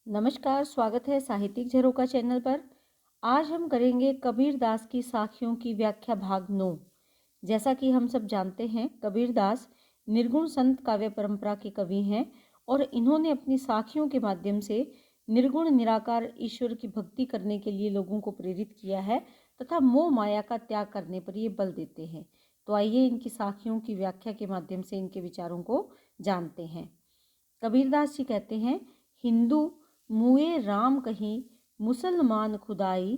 नमस्कार, स्वागत है साहित्यिक झरोखा चैनल पर। आज हम करेंगे कबीरदास की साखियों की व्याख्या भाग 9। जैसा कि हम सब जानते हैं, कबीरदास निर्गुण संत काव्य परंपरा के कवि हैं और इन्होंने अपनी साखियों के माध्यम से निर्गुण निराकार ईश्वर की भक्ति करने के लिए लोगों को प्रेरित किया है तथा मोह माया का त्याग करने पर ये बल देते हैं। तो आइए इनकी साखियों की व्याख्या के माध्यम से इनके विचारों को जानते हैं। कबीरदास जी कहते हैं, हिंदू मुए राम कहीं, मुसलमान खुदाई,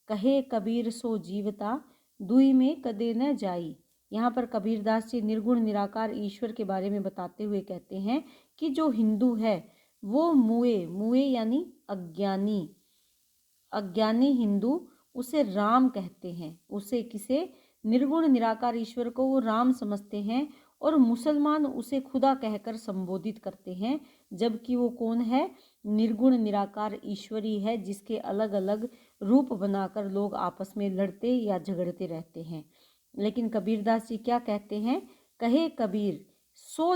कहे कबीर सो जीवता, दुई में कदे न जाई। यहाँ पर कबीरदास जी निर्गुण निराकार ईश्वर के बारे में बताते हुए कहते हैं कि जो हिंदू है वो मुए यानी अज्ञानी अज्ञानी हिंदू उसे राम कहते हैं। उसे किसे निर्गुण निराकार ईश्वर को वो राम समझते हैं और मुसलमान उसे खुदा कहकर संबोधित करते हैं, जबकि वो कौन है? निर्गुण निराकार ईश्वरी है, जिसके अलग अलग रूप बनाकर लोग आपस में लड़ते या झगड़ते रहते हैं। लेकिन कबीरदास जी क्या कहते हैं? कहे कबीर सो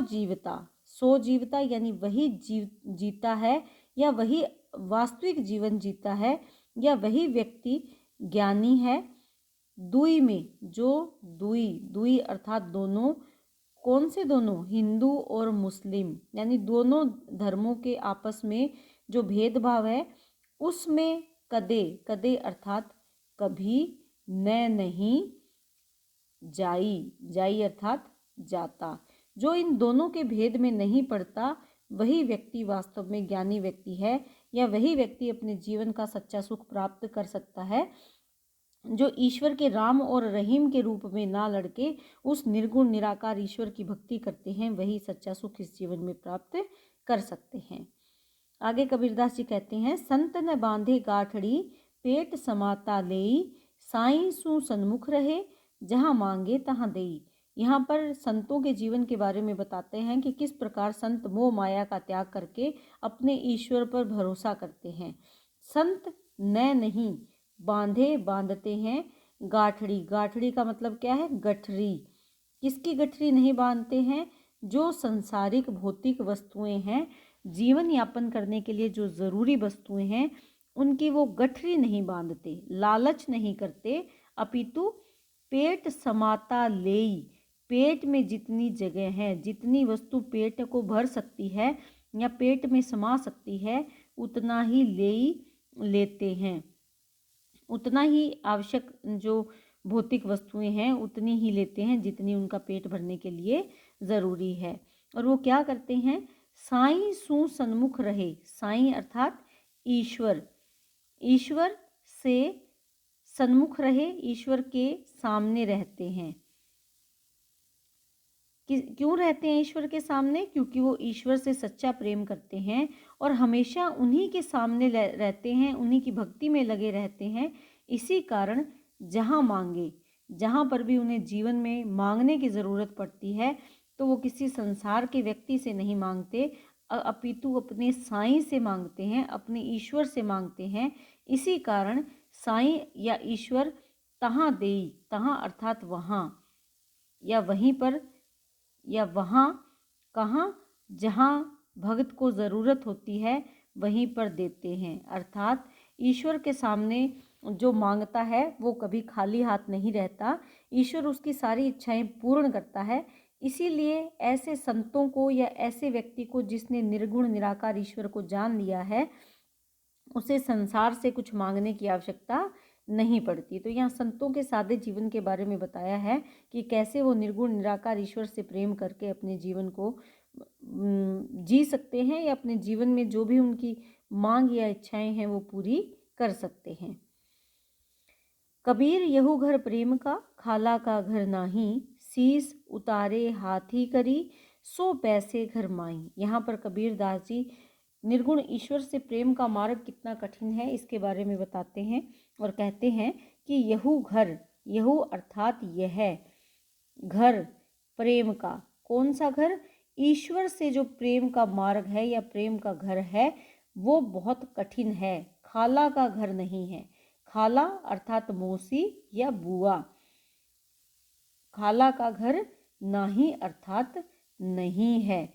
जीवता यानी वही जीता है या वही वास्तविक जीवन जीता है या वही व्यक्ति ज्ञानी है। दुई में जो दुई अर्थात दोनों, कौन से दोनों? हिंदू और मुस्लिम, यानी दोनों धर्मों के आपस में जो भेदभाव है उसमें कदे अर्थात कभी, न नहीं, जाई अर्थात जाता। जो इन दोनों के भेद में नहीं पड़ता वही व्यक्ति वास्तव में ज्ञानी व्यक्ति है या वही व्यक्ति अपने जीवन का सच्चा सुख प्राप्त कर सकता है। जो ईश्वर के राम और रहीम के रूप में ना लड़के उस निर्गुण निराकार ईश्वर की भक्ति करते हैं, वही सच्चा सुख इस जीवन में प्राप्त कर सकते हैं। आगे कबीरदास जी कहते हैं, संत न बांधे गाठड़ी, पेट समाता लेई, साईं सु सन्मुख रहे, जहाँ मांगे तहाँ देई। यहाँ पर संतों के जीवन के बारे में बताते हैं कि किस प्रकार संत मोह माया का त्याग करके अपने ईश्वर पर भरोसा करते हैं। संत नहीं बांधते हैं गाठड़ी का मतलब क्या है? गठरी। किसकी गठरी नहीं बांधते हैं? जो संसारिक भौतिक वस्तुएं हैं, जीवन यापन करने के लिए जो जरूरी वस्तुएं हैं, उनकी वो गठरी नहीं बांधते, लालच नहीं करते, अपितु पेट समाता लेई, पेट में जितनी जगह है, जितनी वस्तु पेट को भर सकती है या पेट में समा सकती है, उतना ही लेते हैं। उतना ही आवश्यक जो भौतिक वस्तुएं हैं उतनी ही लेते हैं जितनी उनका पेट भरने के लिए ज़रूरी है। और वो क्या करते हैं? साईं सु सन्मुख रहे, साईं अर्थात ईश्वर, ईश्वर से सन्मुख रहे, ईश्वर के सामने रहते हैं। क्यों रहते हैं ईश्वर के सामने? क्योंकि वो ईश्वर से सच्चा प्रेम करते हैं और हमेशा उन्हीं के सामने रहते हैं, उन्हीं की भक्ति में लगे रहते हैं। इसी कारण जहाँ पर भी उन्हें जीवन में मांगने की ज़रूरत पड़ती है तो वो किसी संसार के व्यक्ति से नहीं मांगते, अपितु अपने साईं से मांगते हैं, अपने ईश्वर से मांगते हैं। इसी कारण साईं या ईश्वर तहाँ देई, तहाँ अर्थात वहाँ या वहीं पर या वहाँ, कहाँ? जहाँ भक्त को ज़रूरत होती है वहीं पर देते हैं। अर्थात ईश्वर के सामने जो मांगता है वो कभी खाली हाथ नहीं रहता, ईश्वर उसकी सारी इच्छाएं पूर्ण करता है। इसीलिए ऐसे संतों को या ऐसे व्यक्ति को जिसने निर्गुण निराकार ईश्वर को जान लिया है, उसे संसार से कुछ मांगने की आवश्यकता नहीं पड़ती। तो यहाँ संतों के सादे जीवन के बारे में बताया है कि कैसे वो निर्गुण निराकार ईश्वर से प्रेम करके अपने जीवन को जी सकते हैं या अपने जीवन में जो भी उनकी मांग या इच्छाएं हैं वो पूरी कर सकते हैं। कबीर यहू घर प्रेम का, खाला का घर नाही, शीस उतारे हाथी करी, सो पैसे घर माई। यहाँ पर कबीरदास जी निर्गुण ईश्वर से प्रेम का मार्ग कितना कठिन है इसके बारे में बताते हैं और कहते हैं कि यहू अर्थात यह घर प्रेम का, कौन सा घर? ईश्वर से जो प्रेम का मार्ग है या प्रेम का घर है वो बहुत कठिन है, खाला का घर नहीं है। खाला अर्थात मौसी या बुआ, खाला का घर नाही अर्थात नहीं है।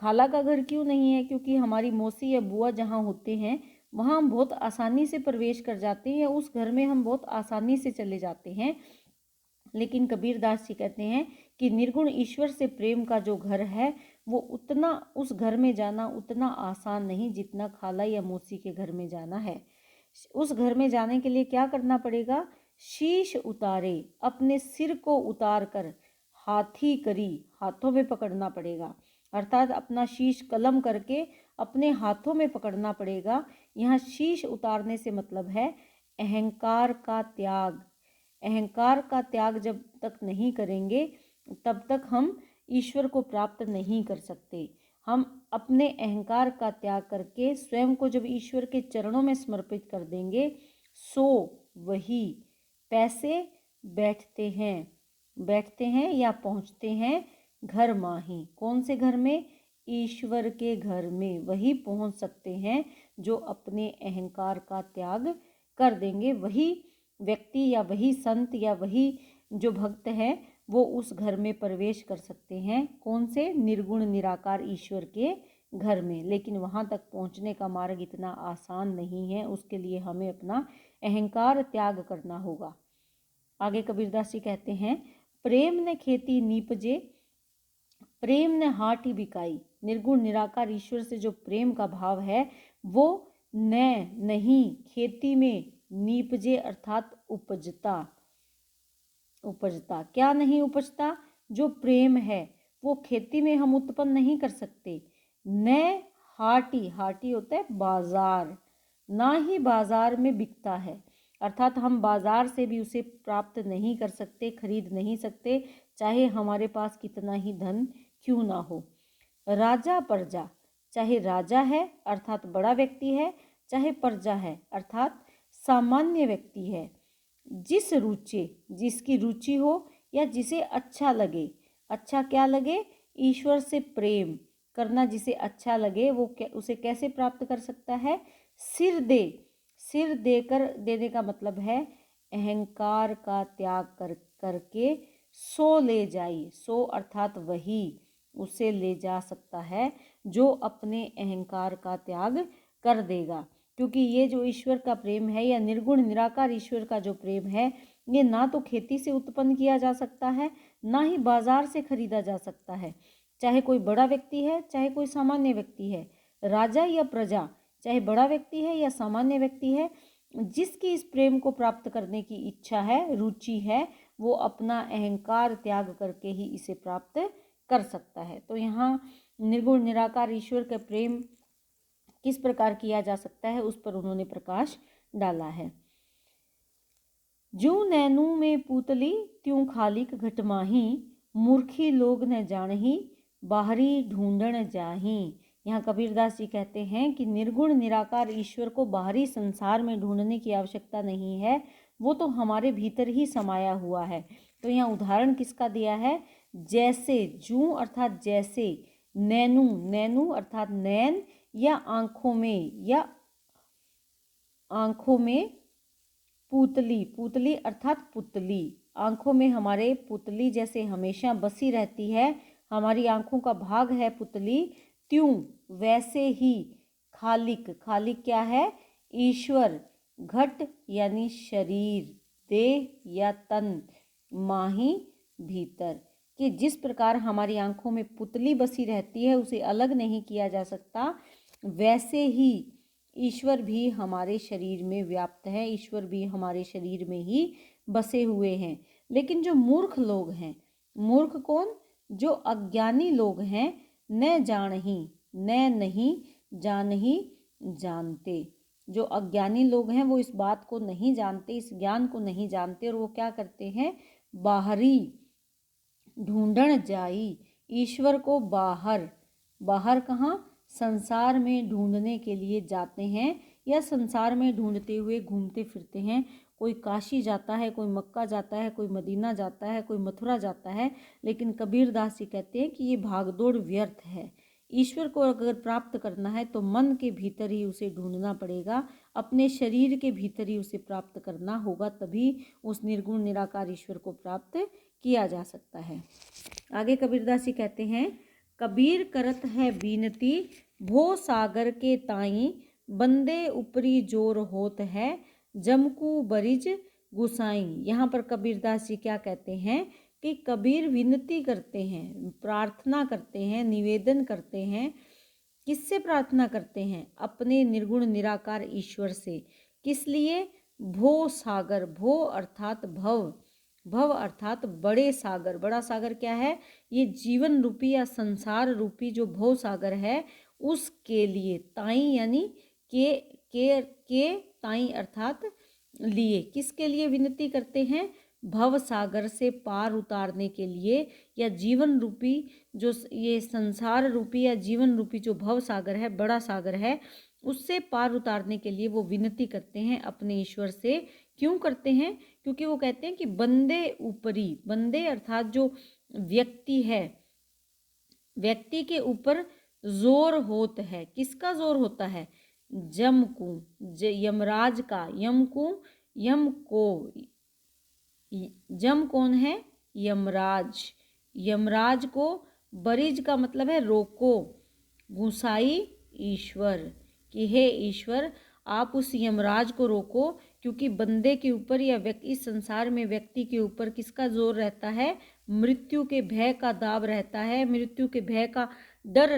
खाला का घर क्यों नहीं है? क्योंकि हमारी मौसी या बुआ जहाँ होते हैं वहाँ हम बहुत आसानी से प्रवेश कर जाते हैं, या उस घर में हम बहुत आसानी से चले जाते हैं। लेकिन कबीरदास जी कहते हैं कि निर्गुण ईश्वर से प्रेम का जो घर है वो उतना, उस घर में जाना उतना आसान नहीं जितना खाला या मौसी के घर में जाना है। उस घर में जाने के लिए क्या करना पड़ेगा? शीश उतारे, अपने सिर को उतार कर हाथी करी, हाथों में पकड़ना पड़ेगा। अर्थात अपना शीश कलम करके अपने हाथों में पकड़ना पड़ेगा। यहाँ शीश उतारने से मतलब है अहंकार का त्याग। अहंकार का त्याग जब तक नहीं करेंगे तब तक हम ईश्वर को प्राप्त नहीं कर सकते। हम अपने अहंकार का त्याग करके स्वयं को जब ईश्वर के चरणों में समर्पित कर देंगे, सो वही पैसे बैठते हैं या पहुँचते हैं घर माही। कौन से घर में? ईश्वर के घर में। वही पहुँच सकते हैं जो अपने अहंकार का त्याग कर देंगे। वही व्यक्ति या वही संत या वही जो भक्त है वो उस घर में प्रवेश कर सकते हैं। कौन से? निर्गुण निराकार ईश्वर के घर में। लेकिन वहाँ तक पहुँचने का मार्ग इतना आसान नहीं है, उसके लिए हमें अपना अहंकार त्याग करना होगा। आगे कबीरदास जी कहते हैं, प्रेम ने खेती नीपजे, प्रेम ने हाटी बिकाई। निर्गुण निराकार ईश्वर से जो प्रेम का भाव है वो नहीं खेती में नीपजे अर्थात उपजता। क्या नहीं उपजता? जो प्रेम है वो खेती में हम उत्पन्न नहीं कर सकते। न हाटी होता है बाजार, ना ही बाजार में बिकता है। अर्थात हम बाजार से भी उसे प्राप्त नहीं कर सकते, खरीद नहीं सकते, चाहे हमारे पास कितना ही धन क्यों ना हो। राजा प्रजा, चाहे राजा है अर्थात बड़ा व्यक्ति है, चाहे प्रजा है अर्थात सामान्य व्यक्ति है। जिस रुचि, जिसकी रुचि हो या जिसे अच्छा लगे। अच्छा क्या लगे? ईश्वर से प्रेम करना जिसे अच्छा लगे वो उसे कैसे प्राप्त कर सकता है? सिर देकर, देने का मतलब है अहंकार का त्याग करके सो ले जाई। सो अर्थात वही उसे ले जा सकता है जो अपने अहंकार का त्याग कर देगा। क्योंकि ये जो ईश्वर का प्रेम है या निर्गुण निराकार ईश्वर का जो प्रेम है ये ना तो खेती से उत्पन्न किया जा सकता है, ना ही बाजार से खरीदा जा सकता है। चाहे कोई बड़ा व्यक्ति है, चाहे कोई सामान्य व्यक्ति है, राजा या प्रजा, चाहे बड़ा व्यक्ति है या सामान्य व्यक्ति है, जिसकी इस प्रेम को प्राप्त करने की इच्छा है, रुचि है, वो अपना अहंकार त्याग करके ही इसे प्राप्त कर सकता है। तो यहाँ निर्गुण निराकार ईश्वर का प्रेम किस प्रकार किया जा सकता है उस पर उन्होंने प्रकाश डाला है। जूं नैनू में पूतली त्यों खालिक घटमाही, मूर्खी लोग न जानही बाहरी ढूंढण जाही। यहाँ कबीरदास जी कहते हैं कि निर्गुण निराकार ईश्वर को बाहरी संसार में ढूंढने की आवश्यकता नहीं है, वो तो हमारे भीतर ही समाया हुआ है। तो यहाँ उदाहरण किसका दिया है? जैसे, जूं अर्थात जैसे, नैनू अर्थात नैन या आँखों में पूतली अर्थात पुतली। आँखों में हमारे पुतली जैसे हमेशा बसी रहती है, हमारी आँखों का भाग है पुतली। त्यों वैसे ही खालिक क्या है? ईश्वर। घट यानी शरीर, देह या तन, माही भीतर। कि जिस प्रकार हमारी आँखों में पुतली बसी रहती है, उसे अलग नहीं किया जा सकता, वैसे ही ईश्वर भी हमारे शरीर में व्याप्त है, ईश्वर भी हमारे शरीर में ही बसे हुए हैं। लेकिन जो मूर्ख लोग हैं, मूर्ख कौन? जो अज्ञानी लोग हैं, न नहीं जानते। जो अज्ञानी लोग हैं वो इस बात को नहीं जानते, इस ज्ञान को नहीं जानते, और वो क्या करते हैं? बाहरी ढूंढण जाई, ईश्वर को बाहर कहाँ? संसार में ढूंढने के लिए जाते हैं, या संसार में ढूंढते हुए घूमते फिरते हैं। कोई काशी जाता है, कोई मक्का जाता है, कोई मदीना जाता है, कोई मथुरा जाता है। लेकिन कबीरदास जी कहते हैं कि ये भागदौड़ व्यर्थ है। ईश्वर को अगर प्राप्त करना है तो मन के भीतर ही उसे ढूंढना पड़ेगा, अपने शरीर के भीतर ही उसे प्राप्त करना होगा, तभी उस निर्गुण निराकार ईश्वर को प्राप्त किया जा सकता है। आगे कबीरदास जी कहते हैं, कबीर करत है बीनती, भो सागर के ताई, बंदे ऊपरी जोर होत है, जमकू बरिज गुसाई। यहाँ पर कबीरदास जी क्या कहते हैं कि कबीर विनती करते हैं, प्रार्थना करते हैं, निवेदन करते हैं। किससे प्रार्थना करते हैं? अपने निर्गुण निराकार ईश्वर से। किस लिए? भो सागर, भो अर्थात भव, भव अर्थात बड़े सागर। बड़ा सागर क्या है? ये जीवन रूपी या संसार रूपी जो भव सागर है उसके लिए। ताई यानी के ताई अर्थात लिए। किसके लिए विनती करते हैं? भव सागर से पार उतारने के लिए, या जीवन रूपी जो ये संसार रूपी या जीवन रूपी जो भव सागर है, बड़ा सागर है, उससे पार उतारने के लिए वो विनती करते हैं अपने ईश्वर से। क्यों करते हैं? क्योंकि वो कहते हैं कि बंदे ऊपरी, बंदे अर्थात जो व्यक्ति है, व्यक्ति के ऊपर जोर होत है। किसका जोर होता है? जम को, यमराज का। यम को, यम को, जम कौन है? यमराज। यमराज को, बरिज का मतलब है रोको, गुसाई ईश्वर, कि हे ईश्वर आप उस यमराज को रोको, क्योंकि बंदे के ऊपर या इस संसार में व्यक्ति के ऊपर किसका जोर रहता है? मृत्यु के भय का दाब रहता है, मृत्यु के भय का डर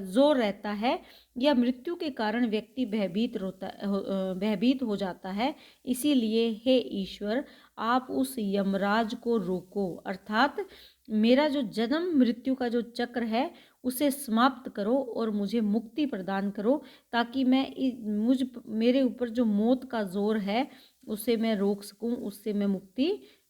जोर रहता है, या मृत्यु के कारण व्यक्ति भयभीत हो जाता है। इसीलिए हे ईश्वर आप उस यमराज को रोको, अर्थात मेरा जो जन्म मृत्यु का जो चक्र है उसे समाप्त करो और मुझे मुक्ति प्रदान करो, ताकि मैं मेरे ऊपर जो मौत का जोर है उसे मैं रोक सकूं, उससे मैं मुक्ति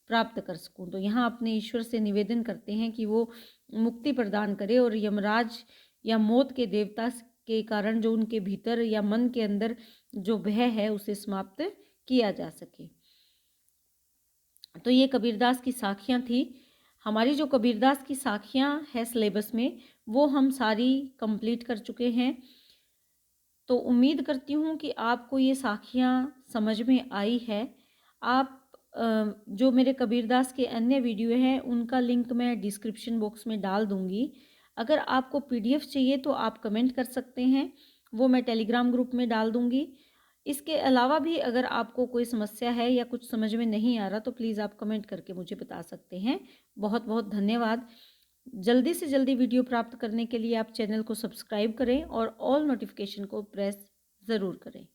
प्राप्त कर सकूं। तो यहाँ अपने ईश्वर से निवेदन करते हैं कि वो मुक्ति प्रदान करे और यमराज या मौत के देवता के कारण जो उनके भीतर या मन के अंदर जो भय है उसे समाप्त किया जा सके। तो ये कबीरदास की साखियाँ थी। हमारी जो कबीरदास की साखियाँ है सिलेबस में, वो हम सारी कंप्लीट कर चुके हैं। तो उम्मीद करती हूँ कि आपको ये साखियाँ समझ में आई है। आप जो मेरे कबीरदास के अन्य वीडियो हैं उनका लिंक मैं डिस्क्रिप्शन बॉक्स में डाल दूँगी। अगर आपको PDF चाहिए तो आप कमेंट कर सकते हैं, वो मैं टेलीग्राम ग्रुप में डाल दूँगी। इसके अलावा भी अगर आपको कोई समस्या है या कुछ समझ में नहीं आ रहा तो प्लीज़ आप कमेंट करके मुझे बता सकते हैं। बहुत बहुत धन्यवाद। जल्दी से जल्दी वीडियो प्राप्त करने के लिए आप चैनल को सब्सक्राइब करें और ऑल नोटिफिकेशन को प्रेस ज़रूर करें।